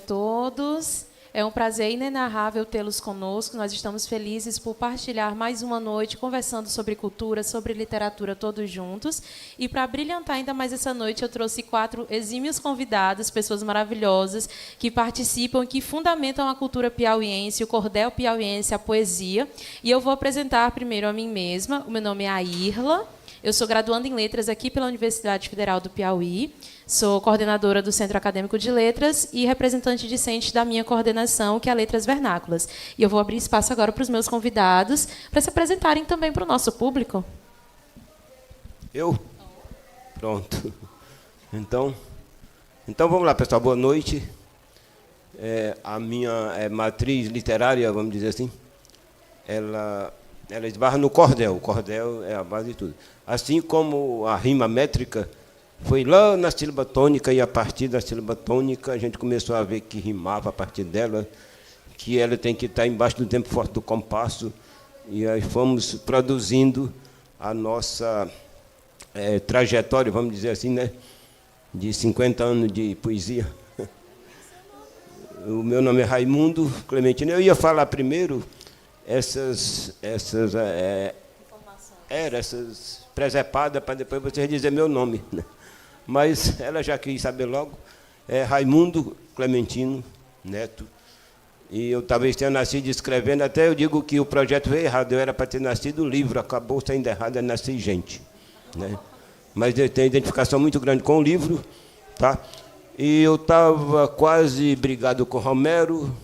todos. É um prazer inenarrável tê-los conosco. Nós estamos felizes por partilhar mais uma noite conversando sobre cultura, sobre literatura, todos juntos. E para brilhantar ainda mais essa noite, eu trouxe 4 exímios convidados, pessoas maravilhosas, que participam e que fundamentam a cultura piauiense, o cordel piauiense, a poesia. E eu vou apresentar primeiro a mim mesma. O meu nome é Airla. Eu sou graduanda em Letras aqui pela Universidade Federal do Piauí. Sou coordenadora do Centro Acadêmico de Letras e representante discente da minha coordenação, que é a Letras Vernáculas. E eu vou abrir espaço agora para os meus convidados, para se apresentarem também para o nosso público. Eu? Pronto. Então vamos lá, pessoal. Boa noite. A minha matriz literária, vamos dizer assim, ela esbarra no cordel. O cordel é a base de tudo. Assim como a rima métrica foi lá na sílaba tônica, e a partir da sílaba tônica a gente começou a ver que rimava a partir dela, que ela tem que estar embaixo do tempo forte do compasso, e aí fomos produzindo a nossa trajetória, vamos dizer assim, né, de 50 anos de poesia. O meu nome é Raimundo Clementino. Eu ia falar primeiro essas presepadas, para depois vocês dizer meu nome, né? Mas ela já quis saber logo. É Raimundo Clementino Neto. E eu talvez tenha nascido escrevendo, até eu digo que o projeto veio errado. Eu era para ter nascido livro, acabou saindo errado, é nascer gente, né? Mas eu tenho identificação muito grande com o livro, tá? E eu estava quase brigado com o Romero,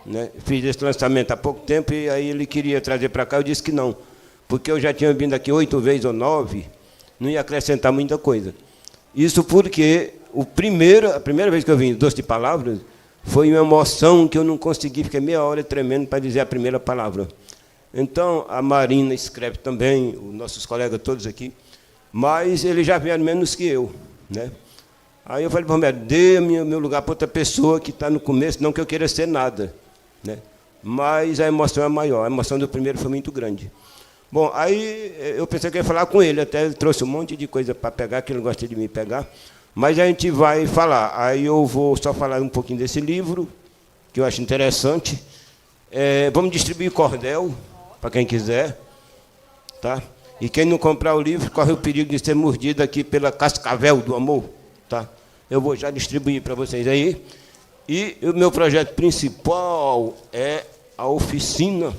né? Fiz esse lançamento há pouco tempo, e aí ele queria trazer para cá, eu disse que não, porque eu já tinha vindo aqui 8 vezes ou 9, não ia acrescentar muita coisa. Isso porque a primeira vez que eu vim, Doce de Palavras, foi uma emoção que eu não consegui, fiquei meia hora tremendo para dizer a primeira palavra. Então, a Marina escreve também, os nossos colegas todos aqui, mas eles já vieram menos que eu, né? Aí eu falei para o Romero, dê meu lugar para outra pessoa que está no começo, não que eu queira ser nada, né? Mas a emoção é maior, a emoção do primeiro foi muito grande. Bom, aí eu pensei que ia falar com ele, até trouxe um monte de coisa para pegar, que ele não gosta de me pegar, mas a gente vai falar. Aí eu vou só falar um pouquinho desse livro, que eu acho interessante. Vamos distribuir cordel, para quem quiser, tá? E quem não comprar o livro, corre o perigo de ser mordido aqui pela cascavel do amor, tá? Eu vou já distribuir para vocês aí. E o meu projeto principal é a oficina.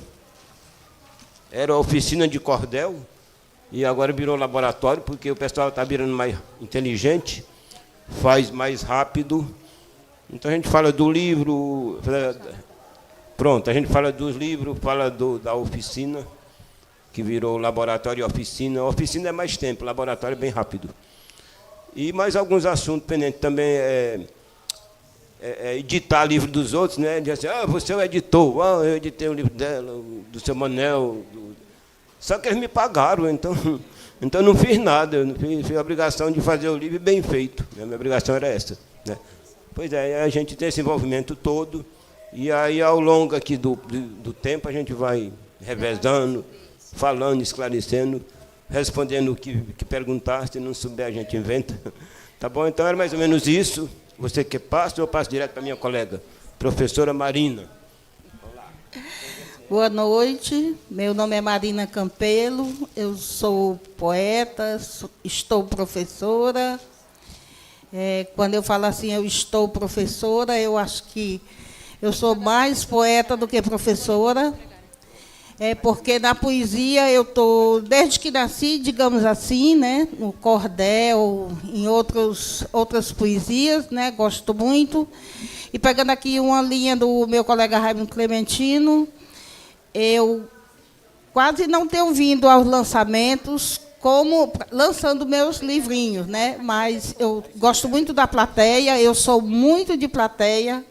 Era a oficina de cordel, e agora virou laboratório, porque o pessoal está virando mais inteligente, faz mais rápido. Então a gente fala do livro, pronto, a gente fala dos livros, fala da oficina, que virou laboratório e oficina. A oficina é mais tempo, o laboratório é bem rápido. E mais alguns assuntos pendentes também, editar livro dos outros, né? Dizer assim, você é o editor, eu editei o livro dela, do seu Manel. Só que eles me pagaram, então não fiz nada, eu não fiz a obrigação de fazer o livro bem feito. A minha obrigação era essa, né? Pois é, a gente tem esse envolvimento todo, e aí ao longo aqui do tempo a gente vai revezando, falando, esclarecendo, respondendo o que perguntar, se não souber a gente inventa. Tá bom? Então era mais ou menos isso. Você que passa, ou eu passo direto para a minha colega, professora Marina. Boa noite, meu nome é Marina Campelo, eu sou poeta, estou professora. Quando eu falo assim, eu estou professora, eu acho que eu sou mais poeta do que professora, porque na poesia eu estou, desde que nasci, digamos assim, né, no cordel, em outras poesias, né, gosto muito. E pegando aqui uma linha do meu colega Raimundo Clementino, eu quase não tenho vindo aos lançamentos, como lançando meus livrinhos, né? Mas eu gosto muito da plateia, eu sou muito de plateia.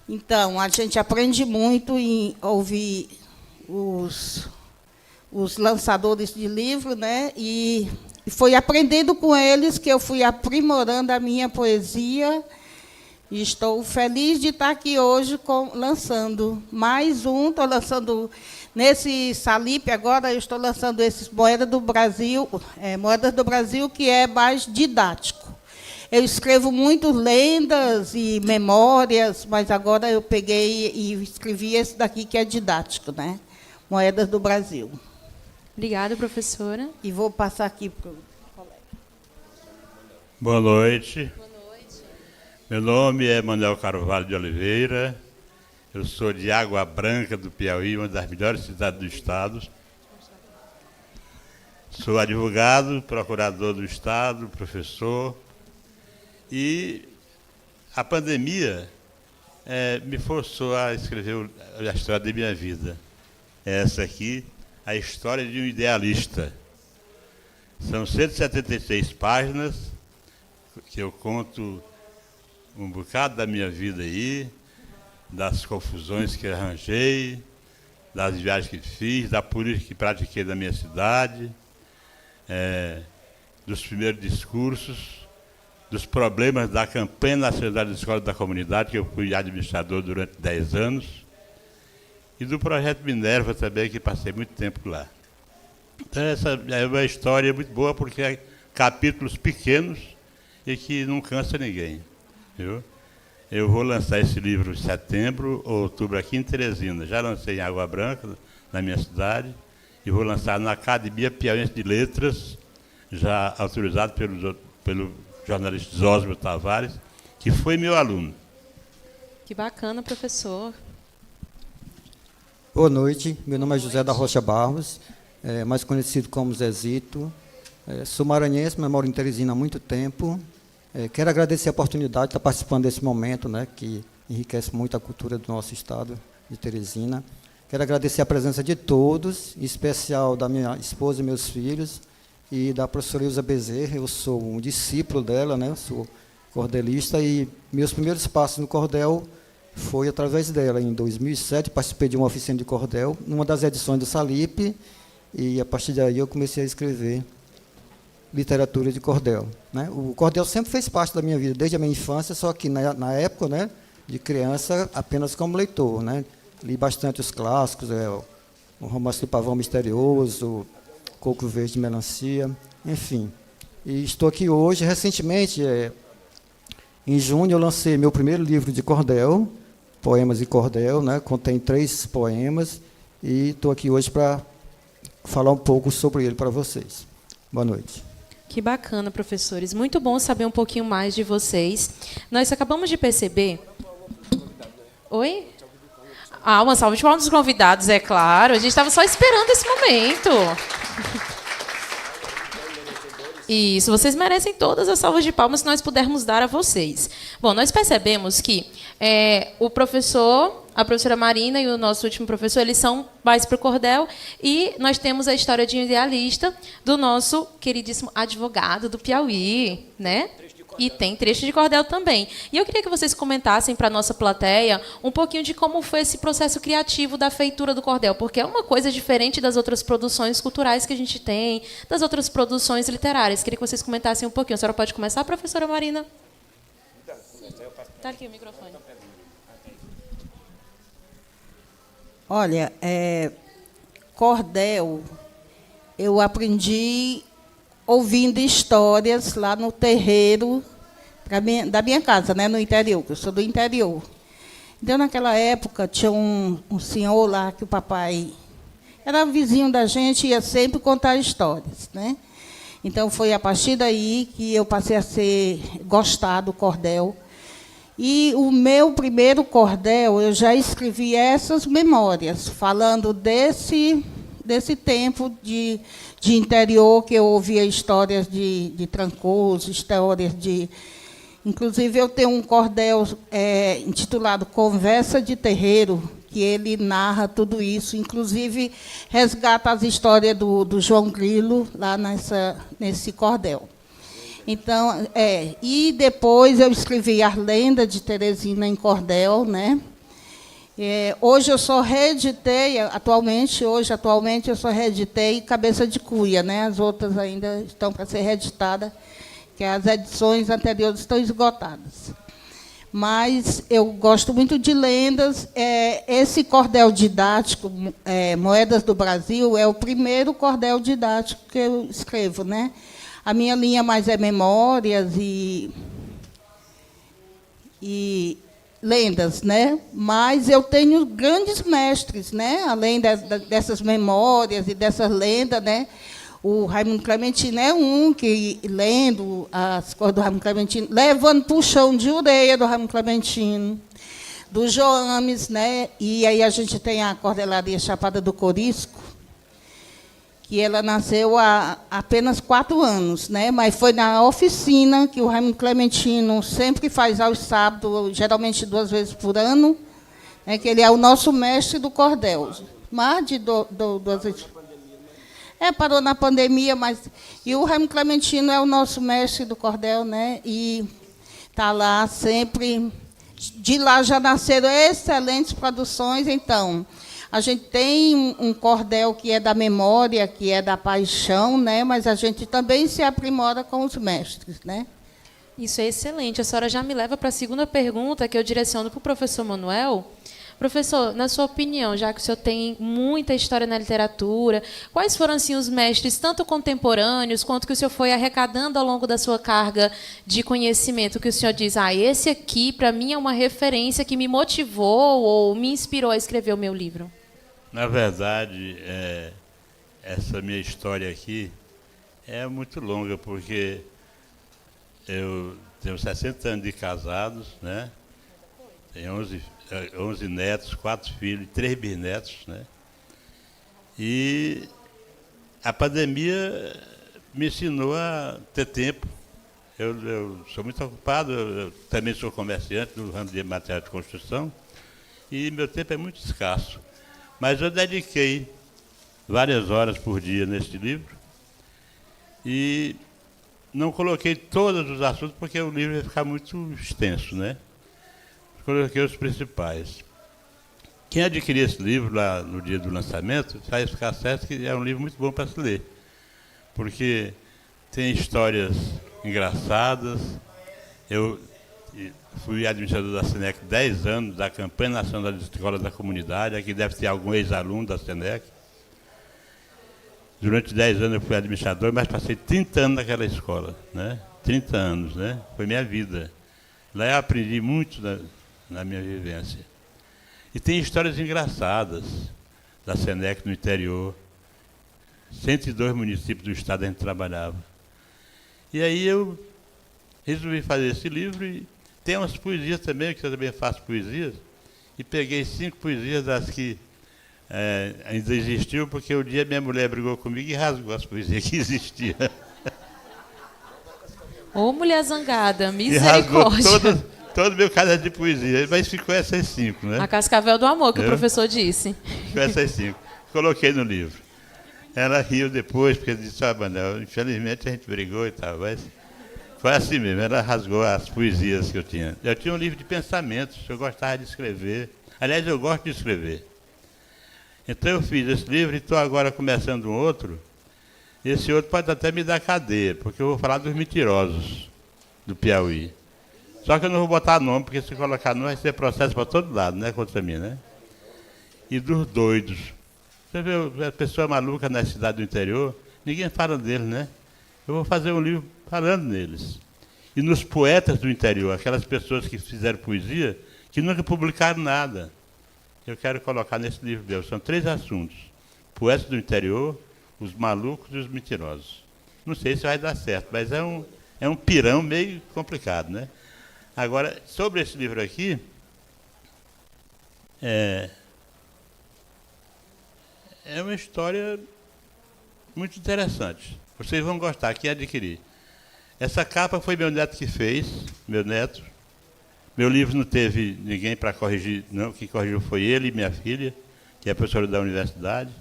Então, a gente aprende muito em ouvir os lançadores de livro, né? E foi aprendendo com eles que eu fui aprimorando a minha poesia. E estou feliz de estar aqui hoje lançando mais um. Estou lançando nesse Salip agora, eu estou lançando esses Moedas do Brasil, que é mais didático. Eu escrevo muito lendas e memórias, mas agora eu peguei e escrevi esse daqui, que é didático, né? Moedas do Brasil. Obrigada, professora. E vou passar aqui para o colega. Boa noite. Boa noite. Meu nome é Manuel Carvalho de Oliveira. Eu sou de Água Branca, do Piauí, uma das melhores cidades do estado. Sou advogado, procurador do estado, professor. E a pandemia me forçou a escrever a história da minha vida. Essa aqui, a história de um idealista. São 176 páginas que eu conto um bocado da minha vida aí, das confusões que arranjei, das viagens que fiz, da política que pratiquei na minha cidade, dos primeiros discursos, dos problemas da campanha nacional da Escola da Comunidade, que eu fui administrador durante 10 anos, e do projeto Minerva também, que passei muito tempo lá. Então, essa é uma história muito boa, porque é capítulos pequenos e que não cansa ninguém. Viu? Eu vou lançar esse livro em setembro ou outubro aqui em Teresina. Já lancei em Água Branca, na minha cidade, e vou lançar na Academia Piauiense de Letras, já autorizado pelo jornalista Zósimo Tavares, que foi meu aluno. Que bacana, professor. Boa noite, meu nome é José da Rocha Barros, mais conhecido como Zezito. Sou maranhense, mas moro em Teresina há muito tempo. Quero agradecer a oportunidade de estar participando desse momento, né, que enriquece muito a cultura do nosso estado de Teresina. Quero agradecer a presença de todos, em especial da minha esposa e meus filhos, e da professora Ilza Bezerra. Eu sou um discípulo dela, né, eu sou cordelista, e meus primeiros passos no cordel foi através dela. Em 2007, participei de uma oficina de cordel, numa das edições do Salip, e, a partir daí, eu comecei a escrever literatura de cordel, né? O cordel sempre fez parte da minha vida, desde a minha infância, só que, na época, né, de criança, apenas como leitor, né? Li bastante os clássicos, o Romance do Pavão Misterioso, Coco Verde de Melancia, enfim. E estou aqui hoje, recentemente, em junho, eu lancei meu primeiro livro de cordel, Poemas e Cordel, né? Contém 3 poemas, e estou aqui hoje para falar um pouco sobre ele para vocês. Boa noite. Que bacana, professores. Muito bom saber um pouquinho mais de vocês. Nós acabamos de perceber... Oi? Uma salva de palmas dos convidados, é claro. A gente estava só esperando esse momento. Isso, vocês merecem todas as salvas de palmas que nós pudermos dar a vocês. Bom, nós percebemos que o professor, a professora Marina e o nosso último professor, eles são mais para o cordel, e nós temos a história de um idealista do nosso queridíssimo advogado do Piauí, né? E tem trecho de cordel também. E eu queria que vocês comentassem para a nossa plateia um pouquinho de como foi esse processo criativo da feitura do cordel, porque é uma coisa diferente das outras produções culturais que a gente tem, das outras produções literárias. Queria que vocês comentassem um pouquinho. A senhora pode começar, professora Marina? Está aqui o microfone. Olha, cordel, eu aprendi ouvindo histórias lá no terreiro da minha casa, né, no interior, que eu sou do interior. Então, naquela época, tinha um senhor lá que o papai era vizinho da gente e ia sempre contar histórias, né? Então, foi a partir daí que eu passei a gostar do cordel. E o meu primeiro cordel, eu já escrevi essas memórias, falando desse tempo de interior, que eu ouvia histórias de Trancoso, histórias de... Inclusive, eu tenho um cordel intitulado Conversa de Terreiro, que ele narra tudo isso, inclusive resgata as histórias do João Grilo lá nesse cordel. Então, e depois eu escrevi As Lendas de Teresina em cordel, né? Hoje eu só reeditei, atualmente eu só reeditei Cabeça de Cuia, né? As outras ainda estão para ser reeditadas, que as edições anteriores estão esgotadas. Mas eu gosto muito de lendas. Esse cordel didático, Moedas do Brasil, é o primeiro cordel didático que eu escrevo, né? A minha linha mais é memórias e e lendas, né? Mas eu tenho grandes mestres, né? Além dessas memórias e dessas lendas, né? O Raimundo Clementino é um que, lendo as coisas do Raimundo Clementino, levando puxão de orelha do Raimundo Clementino, do Joames, né? E aí a gente tem a Cordelaria Chapada do Corisco, que ela nasceu há apenas 4 anos, né? Mas foi na oficina que o Raimundo Clementino sempre faz aos sábados, geralmente 2 vezes por ano, né? Que ele é o nosso mestre do cordel. Mais de 2 vezes. Parou na pandemia, mas... E o Raimundo Clementino é o nosso mestre do cordel, né? E está lá sempre... De lá já nasceram excelentes produções, então... A gente tem um cordel que é da memória, que é da paixão, né? Mas a gente também se aprimora com os mestres, né? Isso é excelente. A senhora já me leva para a segunda pergunta, que eu direciono para o professor Manuel. Professor, na sua opinião, já que o senhor tem muita história na literatura, quais foram assim, os mestres, tanto contemporâneos, quanto que o senhor foi arrecadando ao longo da sua carga de conhecimento, que o senhor diz, esse aqui, para mim, é uma referência que me motivou ou me inspirou a escrever o meu livro? Na verdade, essa minha história aqui é muito longa, porque eu tenho 60 anos de casados, né? Tenho 11 netos, 4 filhos, 3 bisnetos, né? E a pandemia me ensinou a ter tempo. Eu sou muito ocupado, eu também sou comerciante do ramo de material de construção, e meu tempo é muito escasso. Mas eu dediquei várias horas por dia neste livro e não coloquei todos os assuntos, porque o livro ia ficar muito extenso, né? Coloquei os principais. Quem adquirir esse livro lá no dia do lançamento, vai ficar certo que é um livro muito bom para se ler, porque tem histórias engraçadas. Eu fui administrador da SENEC 10 anos, da Campanha Nacional das Escolas da Comunidade. Aqui deve ter algum ex-aluno da SENEC. Durante 10 anos eu fui administrador, mas passei 30 anos naquela escola, né? 30 anos, né? Foi minha vida. Lá eu aprendi muito na minha vivência. E tem histórias engraçadas da SENEC no interior. 102 municípios do estado a gente trabalhava. E aí eu resolvi fazer esse livro e tem umas poesias também, que eu também faço poesias, e peguei 5 poesias das que ainda existiam, porque um dia minha mulher brigou comigo e rasgou as poesias que existiam. Ô, mulher zangada, E rasgou misericórdia. todo o meu caderno de poesia, mas ficou essas 5, né? A cascavel do amor, que o professor disse. Ficou essas 5. Coloquei no livro. Ela riu depois, porque disse, Manel, infelizmente a gente brigou e tal, mas foi assim mesmo, ela rasgou as poesias que eu tinha. Eu tinha um livro de pensamentos, eu gostava de escrever. Aliás, eu gosto de escrever. Então eu fiz esse livro e estou agora começando um outro. Esse outro pode até me dar cadeia, porque eu vou falar dos mentirosos do Piauí. Só que eu não vou botar nome, porque se colocar nome vai ser processo para todo lado, né, contra mim, né? E dos doidos. Você vê a pessoa maluca na cidade do interior, ninguém fala deles, né? Eu vou fazer um livro falando neles. E nos poetas do interior, aquelas pessoas que fizeram poesia, que nunca publicaram nada. Eu quero colocar nesse livro meu. São 3 assuntos. Poetas do interior, os malucos e os mentirosos. Não sei se vai dar certo, mas é um pirão meio complicado, né? Agora, sobre esse livro aqui, é uma história muito interessante. Vocês vão gostar, quem adquirir. Essa capa foi meu neto que fez, meu neto. Meu livro não teve ninguém para corrigir, não. Quem corrigiu foi ele e minha filha, que é professora da universidade.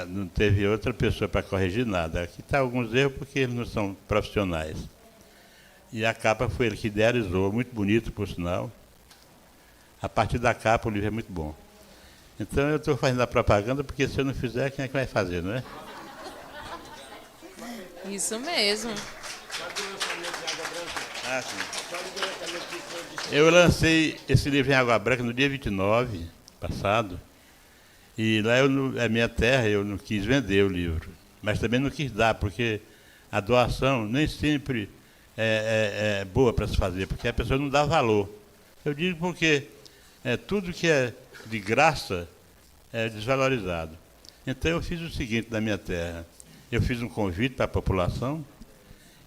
Não teve outra pessoa para corrigir nada. Aqui está alguns erros porque eles não são profissionais. E a capa foi ele que idealizou, muito bonito, por sinal. A partir da capa o livro é muito bom. Então eu estou fazendo a propaganda, porque se eu não fizer, quem é que vai fazer, não é? Isso mesmo. Eu lancei esse livro em Água Branca no dia 29 passado, e lá é minha terra, eu não quis vender o livro, mas também não quis dar, porque a doação nem sempre boa para se fazer, porque a pessoa não dá valor. Eu digo porque tudo que é de graça é desvalorizado. Então eu fiz o seguinte na minha terra. Eu fiz um convite para a população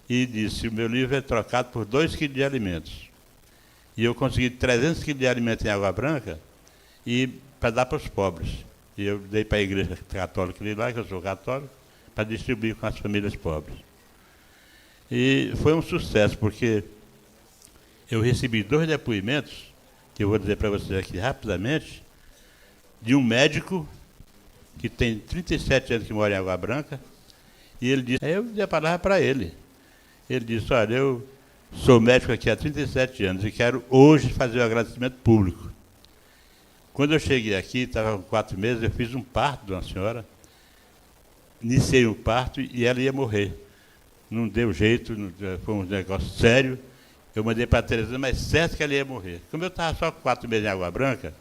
e disse: o meu livro é trocado por 2 quilos de alimentos. E eu consegui 300 quilos de alimentos em Água Branca e para dar para os pobres. E eu dei para a igreja católica de lá, que eu sou católico, para distribuir com as famílias pobres. E foi um sucesso, porque eu recebi 2 depoimentos, que eu vou dizer para vocês aqui rapidamente, de um médico que tem 37 anos que mora em Água Branca, e ele disse, aí eu dei a palavra para ele. Ele disse: olha, eu sou médico aqui há 37 anos e quero hoje fazer um agradecimento público. Quando eu cheguei aqui, estava com 4 meses, eu fiz um parto de uma senhora, iniciei o parto e ela ia morrer. Não deu jeito, foi um negócio sério. Eu mandei para a Terezinha, mas certo que ela ia morrer. Como eu estava só com 4 meses em Água Branca,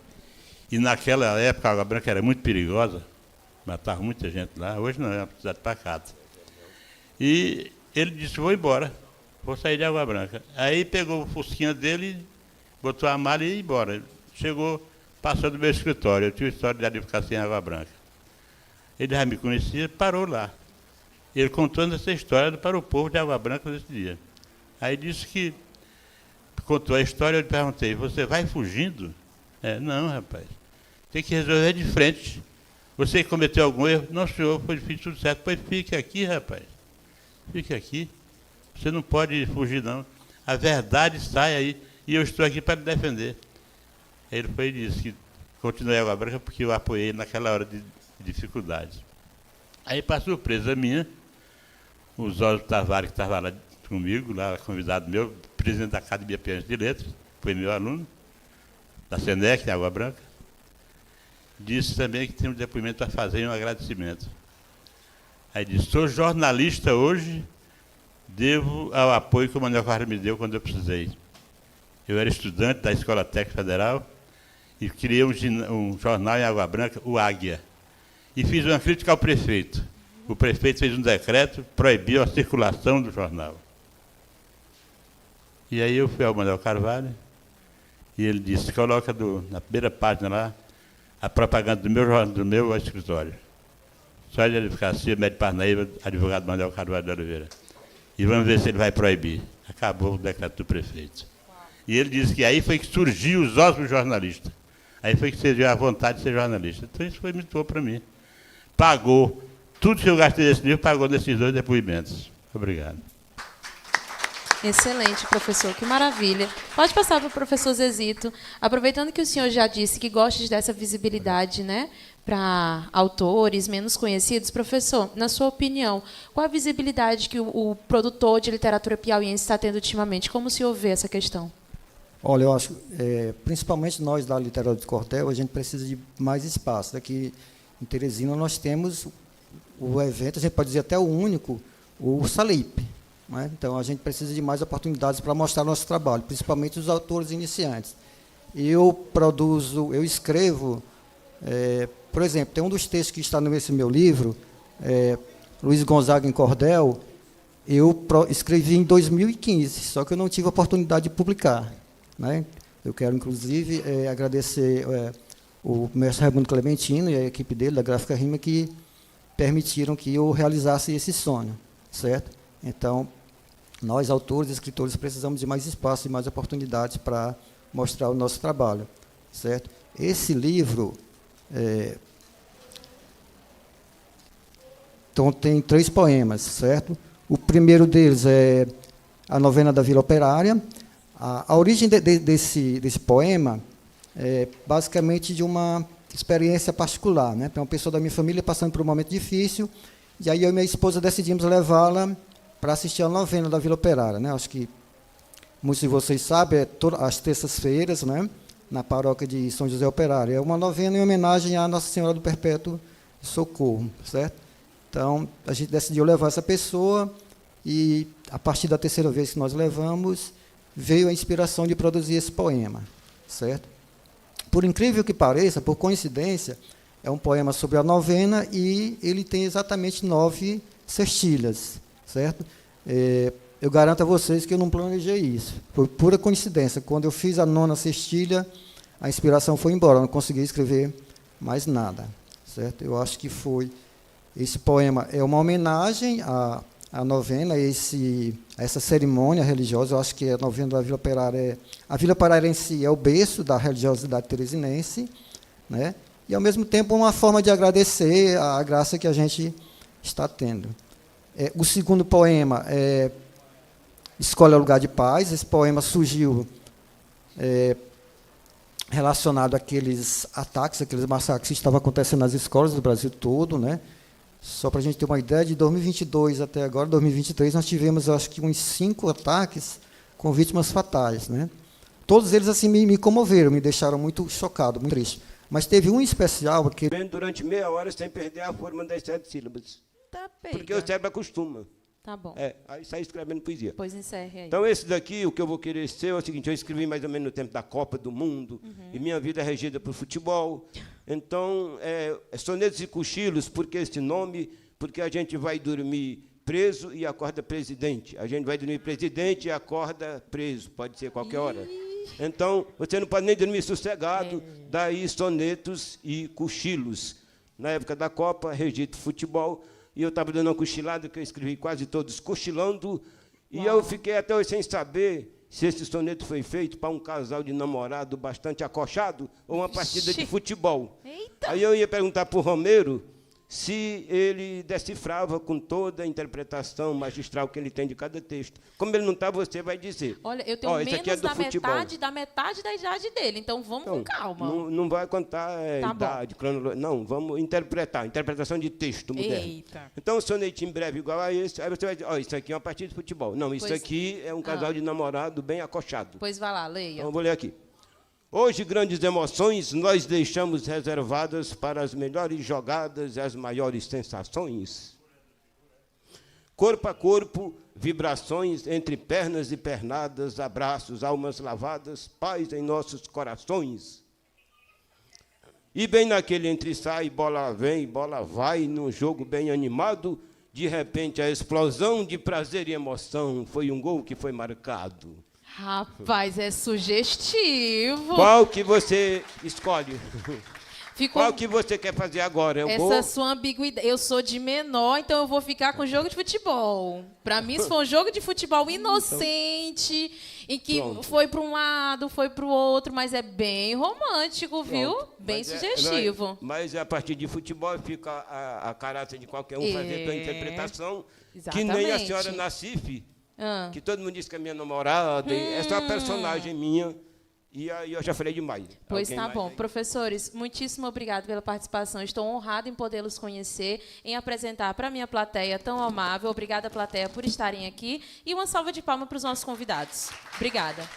e naquela época a Água Branca era muito perigosa, matava muita gente lá, hoje não, é uma cidade pacata. E ele disse: vou embora, vou sair de Água Branca. Aí pegou o fusquinha dele, botou a mala e ia embora. Chegou, passou do meu escritório, eu tinha história de advocacia em Água Branca. Ele já me conhecia, parou lá. Ele contando essa história para o povo de Água Branca nesse dia. Aí disse que, contou a história, eu lhe perguntei: você vai fugindo? Não, rapaz, tem que resolver de frente. Você cometeu algum erro? Não, senhor, fiz tudo certo. Pois fique aqui, rapaz. Fique aqui. Você não pode fugir, não. A verdade sai aí e eu estou aqui para lhe defender. Ele foi e disse que continuei em Água Branca porque eu apoiei naquela hora de dificuldades. Aí, para surpresa minha, o Zóio Tavares, que estava lá comigo, lá convidado meu, presidente da Academia Piauiense de Letras, foi meu aluno, da SENEC, em Água Branca, disse também que tem um depoimento para fazer e um agradecimento. Aí disse: sou jornalista hoje, devo ao apoio que o Manuel Carlos me deu quando eu precisei. Eu era estudante da Escola Técnica Federal e criei um jornal em Água Branca, o Águia. E fiz uma crítica ao prefeito. O prefeito fez um decreto, proibiu a circulação do jornal. E aí eu fui ao Manuel Carvalho e ele disse: coloca na primeira página lá a propaganda do meu escritório. Só de advocacia, Médio Parnaíba, advogado Manuel Carvalho de Oliveira. E vamos ver se ele vai proibir. Acabou o decreto do prefeito. E ele disse que aí foi que surgiu os ossos jornalistas. Aí foi que surgiu a vontade de ser jornalista. Então isso foi muito bom para mim. Pagou. Tudo que eu gastei nesse livro, pagou nesses 2 depoimentos. Obrigado. Excelente, professor, que maravilha. Pode passar para o professor Zezito. Aproveitando que o senhor já disse que gosta dessa visibilidade, né, para autores menos conhecidos, professor, na sua opinião, qual a visibilidade que o produtor de literatura piauiense está tendo ultimamente? Como o senhor vê essa questão? Olha, eu acho, principalmente nós da Literatura de Cordel, a gente precisa de mais espaço. Aqui em Teresina nós temos o evento, a gente pode dizer até o único, o Salip. Né? Então, a gente precisa de mais oportunidades para mostrar nosso trabalho, principalmente os autores iniciantes. Eu escrevo, por exemplo, tem um dos textos que está nesse meu livro, Luiz Gonzaga em Cordel, eu escrevi em 2015, só que eu não tive a oportunidade de publicar. Né? Eu quero, inclusive, agradecer o mestre Raimundo Clementino e a equipe dele, da Gráfica Rima, que permitiram que eu realizasse esse sonho, certo? Então, nós, autores e escritores, precisamos de mais espaço e mais oportunidades para mostrar o nosso trabalho, certo? Esse livro então, tem 3 poemas, certo? O primeiro deles é a Novena da Vila Operária. A origem desse poema é basicamente de uma experiência particular, né? Tem uma pessoa da minha família passando por um momento difícil, e aí eu e minha esposa decidimos levá-la para assistir a novena da Vila Operária, né? Acho que muitos de vocês sabem, às terças-feiras, né? Na paróquia de São José Operário. É uma novena em homenagem à Nossa Senhora do Perpétuo Socorro, certo? Então, a gente decidiu levar essa pessoa e, a partir da 3ª vez que nós levamos, veio a inspiração de produzir esse poema, certo? Por incrível que pareça, por coincidência, é um poema sobre a novena e ele tem exatamente 9 cestilhas, certo? eu garanto a vocês que eu não planejei isso. Foi pura coincidência. Quando eu fiz a 9ª cestilha, a inspiração foi embora, eu não consegui escrever mais nada. Certo? Eu acho que esse poema é uma homenagem à novena, a essa cerimônia religiosa. Eu acho que a novena da Vila Parairense, a Vila Parairense é o berço da religiosidade teresinense, né? E, ao mesmo tempo, uma forma de agradecer a graça que a gente está tendo. O segundo poema é Escolha o Lugar de Paz. Esse poema surgiu relacionado àqueles ataques, aqueles massacres que estavam acontecendo nas escolas do Brasil todo, né? Só para a gente ter uma ideia, de 2022 até agora, 2023, nós tivemos, eu acho que, uns 5 ataques com vítimas fatais, né? Todos eles assim me comoveram, me deixaram muito chocado, muito triste. Mas teve um especial que... Durante meia hora sem perder a forma das 7 sílabas. Tá, pega. Porque o cérebro acostuma. Tá bom. Aí sai escrevendo poesia. Pois encerre aí. Então, esse daqui, o que eu vou querer ser é o seguinte: eu escrevi mais ou menos no tempo da Copa do Mundo, e minha vida é regida por futebol. Então, sonetos e cochilos, por que esse nome? Porque a gente vai dormir preso e acorda presidente. A gente vai dormir presidente e acorda preso, pode ser qualquer hora. Então, você não pode nem dormir sossegado, daí sonetos e cochilos. Na época da Copa, regido por futebol, e eu estava dando uma cochilada, que eu escrevi quase todos cochilando, e eu fiquei até hoje sem saber se esse soneto foi feito para um casal de namorado bastante acochado ou uma partida de futebol. Eita. Aí eu ia perguntar para o Romero se ele decifrava com toda a interpretação magistral que ele tem de cada texto. Como ele não está, você vai dizer. Olha, eu tenho isso aqui menos do futebol. da metade da idade dele, então vamos com calma. Não vai contar Tá idade, cronologia. Não, vamos interpretar. Interpretação de texto moderno. Eita. Então, um sonetinho breve igual a esse, aí você vai dizer, isso aqui é uma partida de futebol. Não, isso Pois- aqui é um casal de namorado bem acochado. Pois vai lá, leia. Então, eu vou ler aqui. Hoje, grandes emoções nós deixamos reservadas para as melhores jogadas e as maiores sensações. Corpo a corpo, vibrações entre pernas e pernadas, abraços, almas lavadas, paz em nossos corações. E bem naquele entre-sai, bola vem, bola vai, num jogo bem animado, de repente a explosão de prazer e emoção foi um gol que foi marcado. Rapaz, é sugestivo. Qual que você escolhe? Ficou Qual que você quer fazer agora? Eu essa vou... sua ambiguidade. Eu sou de menor, então eu vou ficar com jogo de futebol. Para mim, isso foi um jogo de futebol inocente, em que Pronto. foi para um lado, foi para o outro, mas é bem romântico, viu? Pronto. Bem Mas sugestivo. Mas a partir de futebol fica a caráter de qualquer um fazer sua interpretação, que nem a Exatamente. senhora Nacife, Ah. que todo mundo diz que é minha namorada, essa é uma personagem minha, e aí eu já falei demais. Pois Alguém tá mais bom. aí? Professores, muitíssimo obrigado pela participação. Estou honrada em podê-los conhecer, em apresentar para a minha plateia tão amável. Obrigada, plateia, por estarem aqui. E uma salva de palmas para os nossos convidados. Obrigada.